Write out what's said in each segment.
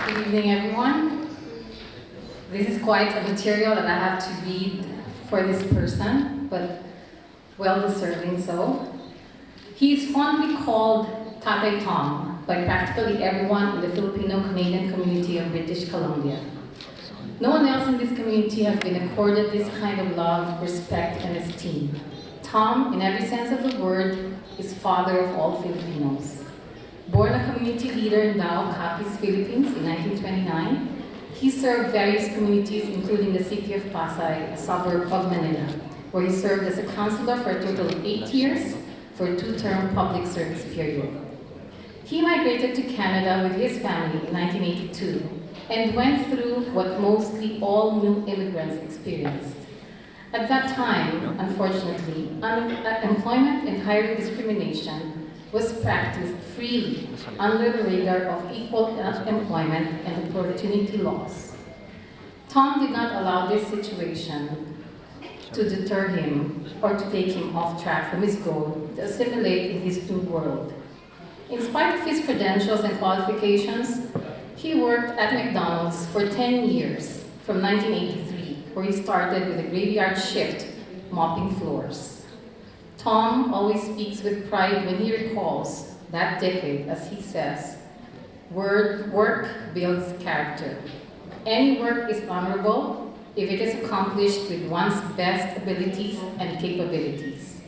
Good evening, everyone. This is quite a material that I have to read for this person, but well-deserving so. He is fondly called Tatay Tom by practically everyone in the Filipino-Canadian community of British Columbia. No one else in this community has been accorded this kind of love, respect, and esteem. Tom, in every sense of the word, is father of all Filipinos. Born a community leader in Davao, Capiz, Philippines in 1929, he served various communities including the city of Pasay, a suburb of Manila, where he served as a councilor for a total of 8 years for a 2-term public service period. He migrated to Canada with his family in 1982 and went through what mostly all new immigrants experienced. At that time, unfortunately, unemployment and hiring discrimination was practiced freely under the radar of equal employment and opportunity laws. Tom did not allow this situation to deter him or to take him off track from his goal to assimilate in his new world. In spite of his credentials and qualifications, he worked at McDonald's for 10 years, from 1983, where he started with a graveyard shift, mopping floors. Tom always speaks with pride when he recalls that decade, as he says, work builds character. Any work is honorable if it is accomplished with one's best abilities and capabilities.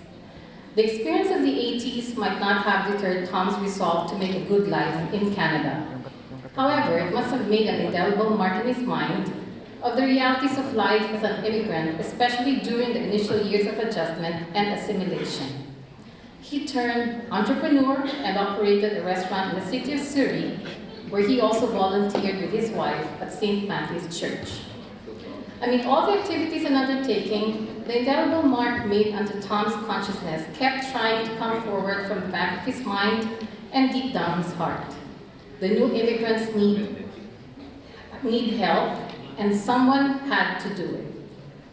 The experience of the 80s might not have deterred Tom's resolve to make a good life in Canada. However, it must have made an indelible mark in his mind of the realities of life as an immigrant, especially during the initial years of adjustment and assimilation. He turned entrepreneur and operated a restaurant in the city of Surrey, where he also volunteered with his wife at St. Matthew's Church. Amid all the activities and undertaking, the indelible mark made onto Tom's consciousness kept trying to come forward from the back of his mind and deep down his heart. The new immigrants need help, and someone had to do it.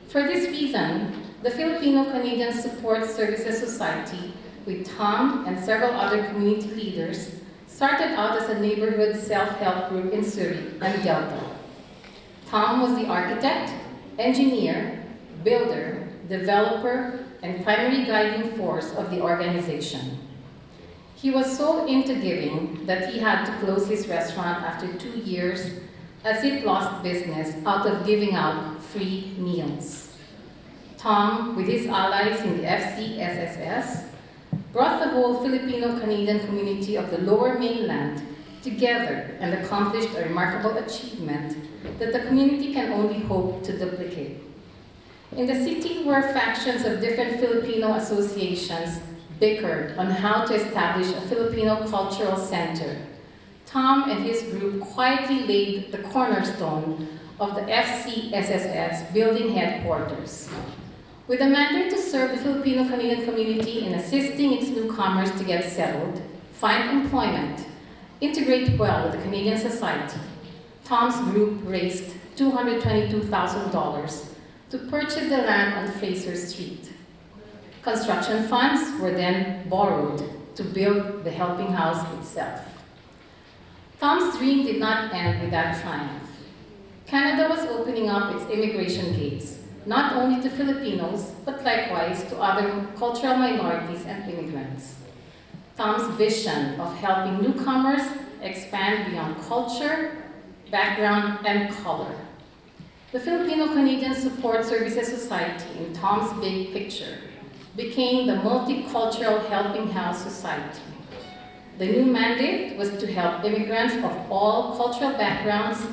For this reason, the Filipino-Canadian Support Services Society, with Tom and several other community leaders, started out as a neighborhood self-help group in Surrey and Delta. Tom was the architect, engineer, builder, developer, and primary guiding force of the organization. He was so into giving that he had to close his restaurant after 2 years as it lost business out of giving out free meals. Tom, with his allies in the FCSSS, brought the whole Filipino-Canadian community of the Lower Mainland together and accomplished a remarkable achievement that the community can only hope to duplicate. In the city where factions of different Filipino associations bickered on how to establish a Filipino cultural center, Tom and his group quietly laid the cornerstone of the FCSSS building headquarters. With a mandate to serve the Filipino-Canadian community in assisting its newcomers to get settled, find employment, integrate well with the Canadian society, Tom's group raised $222,000 to purchase the land on Fraser Street. Construction funds were then borrowed to build the helping house itself. Tom's dream did not end with that triumph. Canada was opening up its immigration gates, not only to Filipinos, but likewise to other cultural minorities and immigrants. Tom's vision of helping newcomers expand beyond culture, background, and color. The Filipino-Canadian Support Services Society, in Tom's big picture, became the Multicultural Helping House Society. The new mandate was to help immigrants of all cultural backgrounds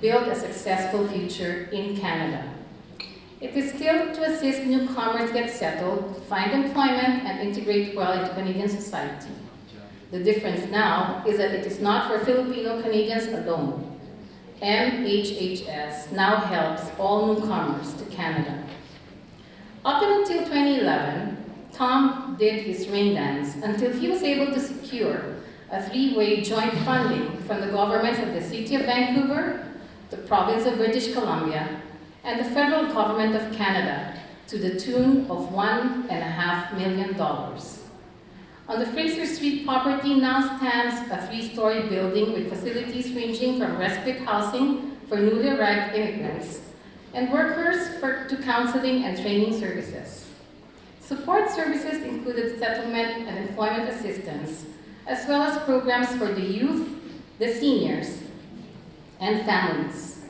build a successful future in Canada. It is still to assist newcomers get settled, find employment, and integrate well into Canadian society. The difference now is that it is not for Filipino-Canadians alone. MHHS now helps all newcomers to Canada. Up until 2011, Tom did his rain dance until he was able to secure a 3-way joint funding from the governments of the City of Vancouver, the Province of British Columbia, and the federal government of Canada to the tune of $1.5 million. On the Fraser Street property now stands a 3-story building with facilities ranging from respite housing for newly arrived immigrants and workers to counseling and training services. Support services included settlement and employment assistance, as well as programs for the youth, the seniors, and families.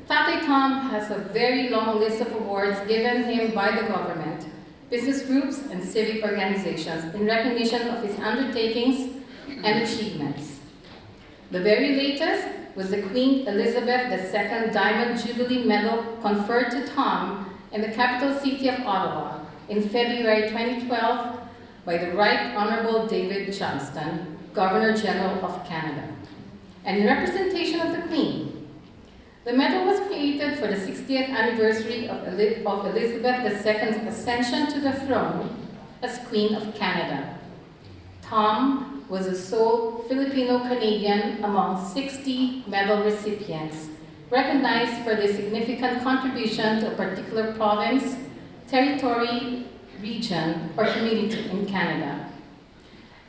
Tatay Tom has a very long list of awards given him by the government, business groups, and civic organizations in recognition of his undertakings and achievements. The very latest was the Queen Elizabeth II Diamond Jubilee Medal conferred to Tom in the capital city of Ottawa in February 2012 by the Right Honorable David Johnston, Governor General of Canada, and in representation of the Queen. The medal was created for the 60th anniversary of Elizabeth II's ascension to the throne as Queen of Canada. Tom was the sole Filipino-Canadian among 60 medal recipients recognized for their significant contribution to a particular province, territory, region, or community in Canada.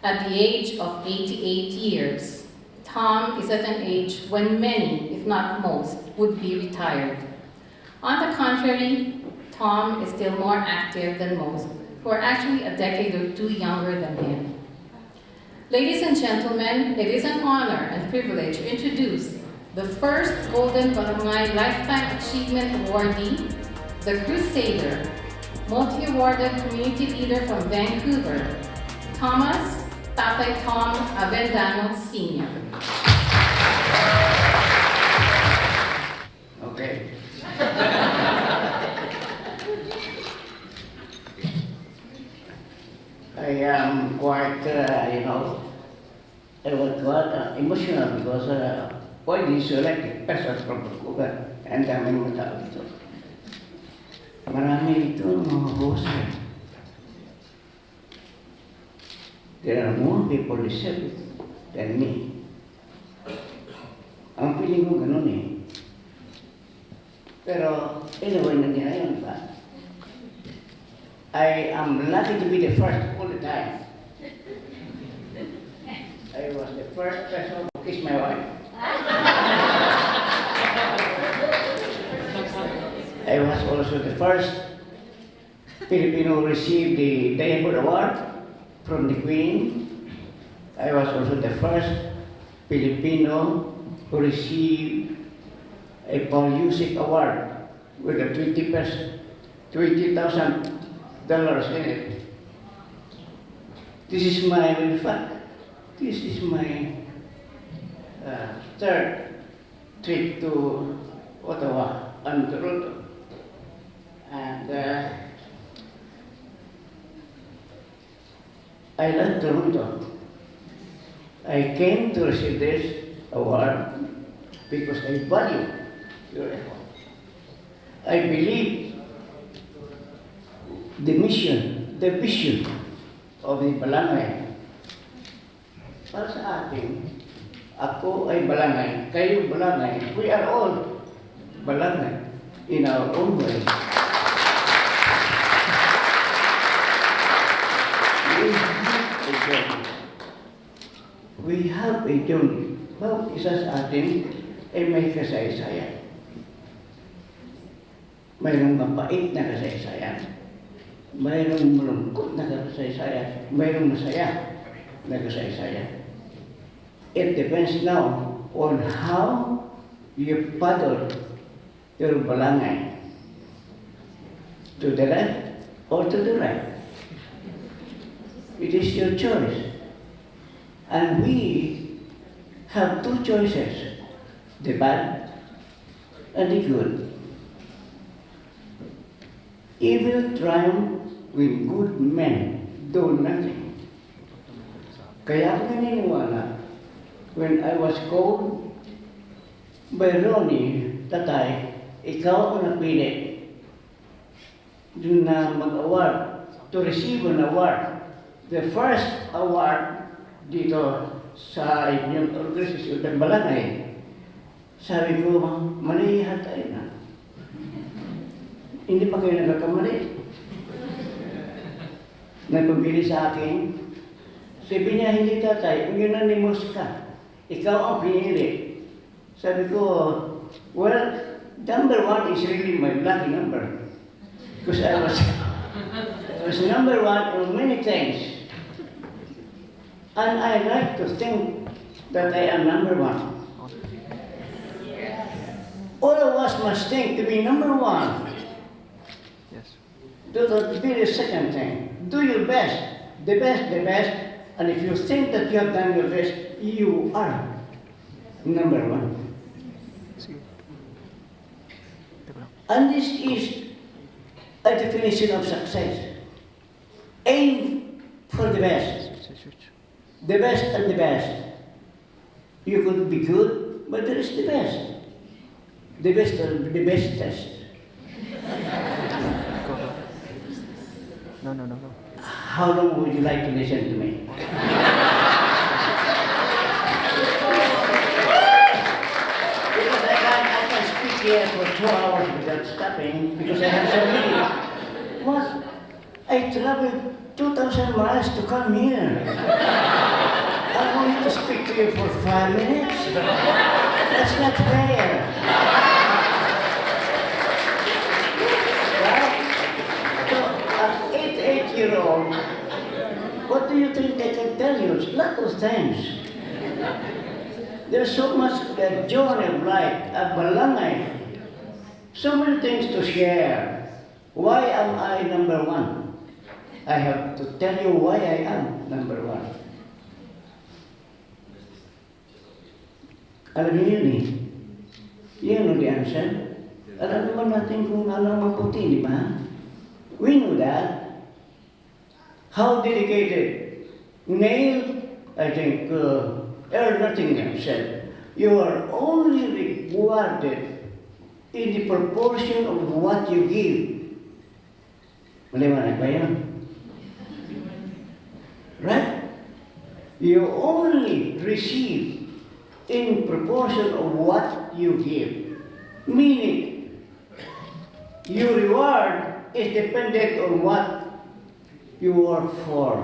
At the age of 88 years, Tom is at an age when many, if not most, would be retired. On the contrary, Tom is still more active than most, who are actually a decade or two younger than him. Ladies and gentlemen, it is an honor and privilege to introduce the first Golden Barangay Lifetime Achievement Awardee, the Crusader, multi-awarded community leader from Vancouver, Tomas Tatay Tom Avendano Sr. Okay. I am quite, I was quite emotional because all these elected persons from Vancouver and daming mga tao dito. Marami ito mga husay. There are more people disabled than me. Ang feeling ko ganun eh. Pero anyway, nandiyan na yun pa. I am lucky to be the first all the time. I was the first person to kiss my wife. I was also the first Filipino who received the Diamond Award from the Queen. I was also the first Filipino who received a Paul Music Award with a $20,000 in it. This is my, in fact, this is my third trip to Ottawa and Toronto. And I love Toronto. I came to receive this award because I value your effort. I believe the mission, the vision of the Balangay. Para sa atin, ako ay Balangay, kayo Balangay, we are all Balangay in our own way. We have a journey. Bawat isa sa atin ay may kasaysayan. Mayroong mapait na kasaysayan. Mayroong malungkot na kasaysayan. Mayroong masaya na kasaysayan. It depends now on how you paddle your balangay. To the left or to the right. It is your choice. And we have two choices, the bad and the good. Evil triumph when good men do nothing. Kaya ako naniniwala, when I was called by Ronnie, Tatay, ikaw ang napili doon na mag-award, to receive an award. The first award dito sa inyong organisasyon ng Balangay. Sabi ko, malihat tayo na. Hindi pa kayo nagkakamali. Nagpabili sa akin Sabi niya, hindi tatay, unanimous ka. Ikaw ang pinili. Sabi ko, well, number 1 is really my lucky number. Because I was number 1 on many things. And I like to think that I am number 1. All of us must think to be number 1. Yes. Do not be the second thing. Do your best. The best, the best. And if you think that you have done your best, you are number 1. Sige. Teka lang. And this is a definition of success. Aim for the best. Switch. The best and the best. You could be good, but there is the best. The best and the bestest. Go. No. How long would you like to listen to me? Because I can speak here for 2 hours without stopping because I have so many. What? I traveled 2,000 miles to come here. I want to speak to you for 5 minutes? That's not fair. Right? So, as 8-year-old, what do you think I can tell you? It's a lot of things. There's so much joy of life, a balangay. So many things to share. Why am I number 1? I have to tell you why I am number 1. Alam niyo yun eh. You know the answer. Alam naman natin kung ano mabuti, di ba? We know that. How dedicated. Neil, I think, Earl Nottingham said, you are only rewarded in the proportion of what you give. Maliwanag ba yun? Right? You only receive in proportion of what you give. Meaning, your reward is dependent on what you work for.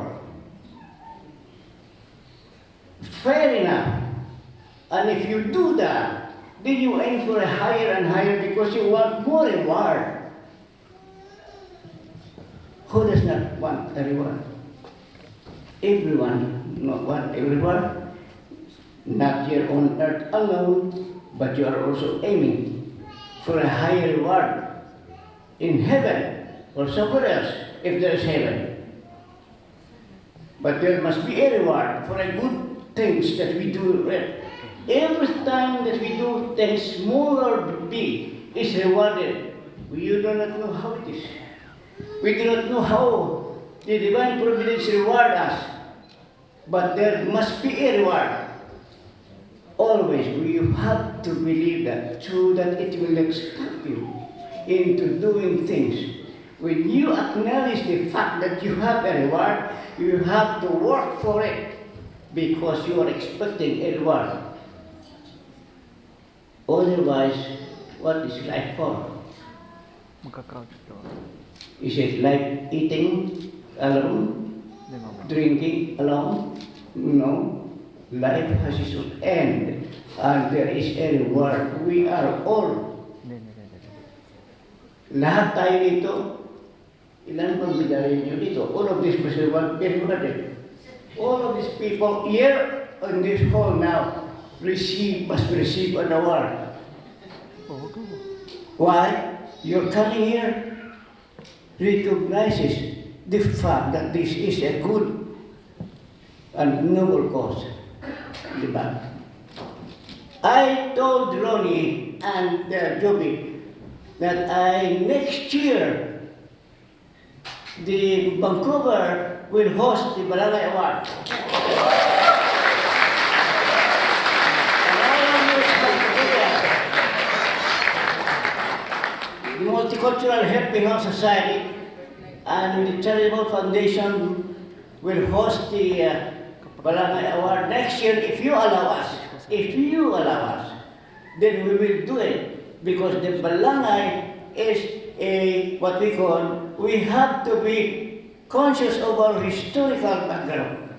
Fair enough. And if you do that, then you aim for a higher and higher because you want more reward. Who does not want a reward? Everyone not want a reward. Not here on earth alone, but you are also aiming for a higher reward in heaven or somewhere else, if there is heaven. But there must be a reward for a good things that we do. Every time that we do things, more or big, is rewarded. We do not know how it is. We do not know how the divine providence reward us. But there must be a reward. Always, you have to believe that so that it will expect you into doing things. When you acknowledge the fact that you have a reward, you have to work for it because you are expecting a reward. Otherwise, what is life for? Magka-crouch ito. Is it like eating alone, drinking alone? No. Life has its own end, and there is a reward. We are all. Lahat tayo dito. Ilan bang bidari niyo dito? All of these people, all of these people here in this hall now must receive an award. Why? Your coming here recognizes the fact that this is a good and noble cause. Diba? I told Ronnie and Joby that next year the Vancouver will host the Barangay Award. And I am the Multicultural Helping Out Society and the Charitable Foundation will host the Barangay Award next year if you allow us. If you allow us, then we will do it because the Barangay is what we call, we have to be conscious of our historical background.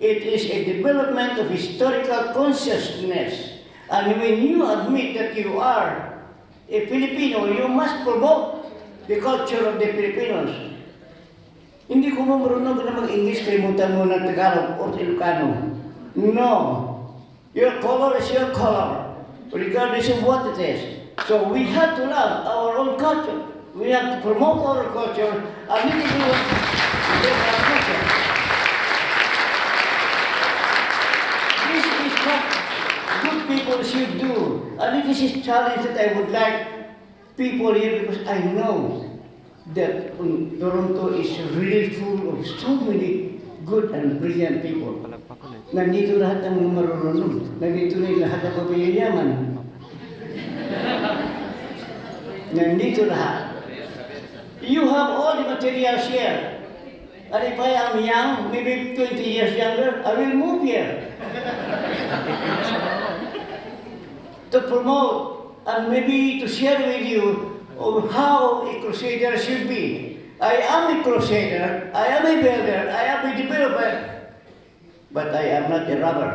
It is a development of historical consciousness. And when you admit that you are a Filipino, you must promote the culture of the Filipinos. Hindi ko mo marunong na mag-English, kalimutan mo ng Tagalog o Ilocano. No. Your color is your color, regardless of what it is. So we have to love our own culture. We have to promote our culture, and we need to do our culture. This is what good people should do. And this is a challenge that I would like people here, because I know that Toronto is really full of so many good and brilliant people. Palagpak ulit. Nandito lahat ng mga marunong. Nandito na yung lahat ng mayayaman. Nandito lahat. You have all the materials here. And if I am young, maybe 20 years younger, I will move here. To promote and maybe to share with you of how a crusader should be. I am a crusader, I am a builder, I am a developer, but I am not a robber.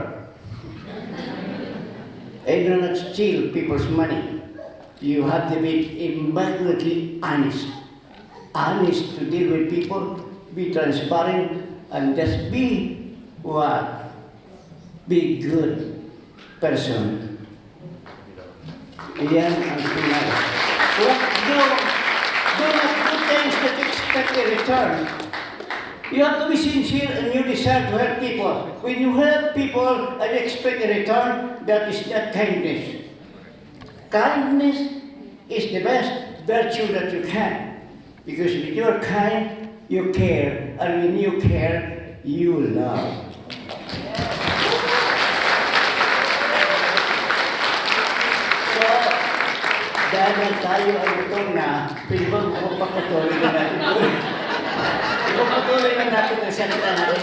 I do not steal people's money. You have to be immaculately honest. Honest to deal with people, be transparent, and just be what? Be good person. Yan ang tunay. Do not do things that expect a return. You have to be sincere and you desire to help people. When you help people and expect a return, that is not kindness. Kindness is the best virtue that you can. Because when you are kind, you care. And when you care, you love. So, dahil tayo ay gutom na, pwede ba magpapatuloy na natin? Magpapatuloy na natin ang salita natin.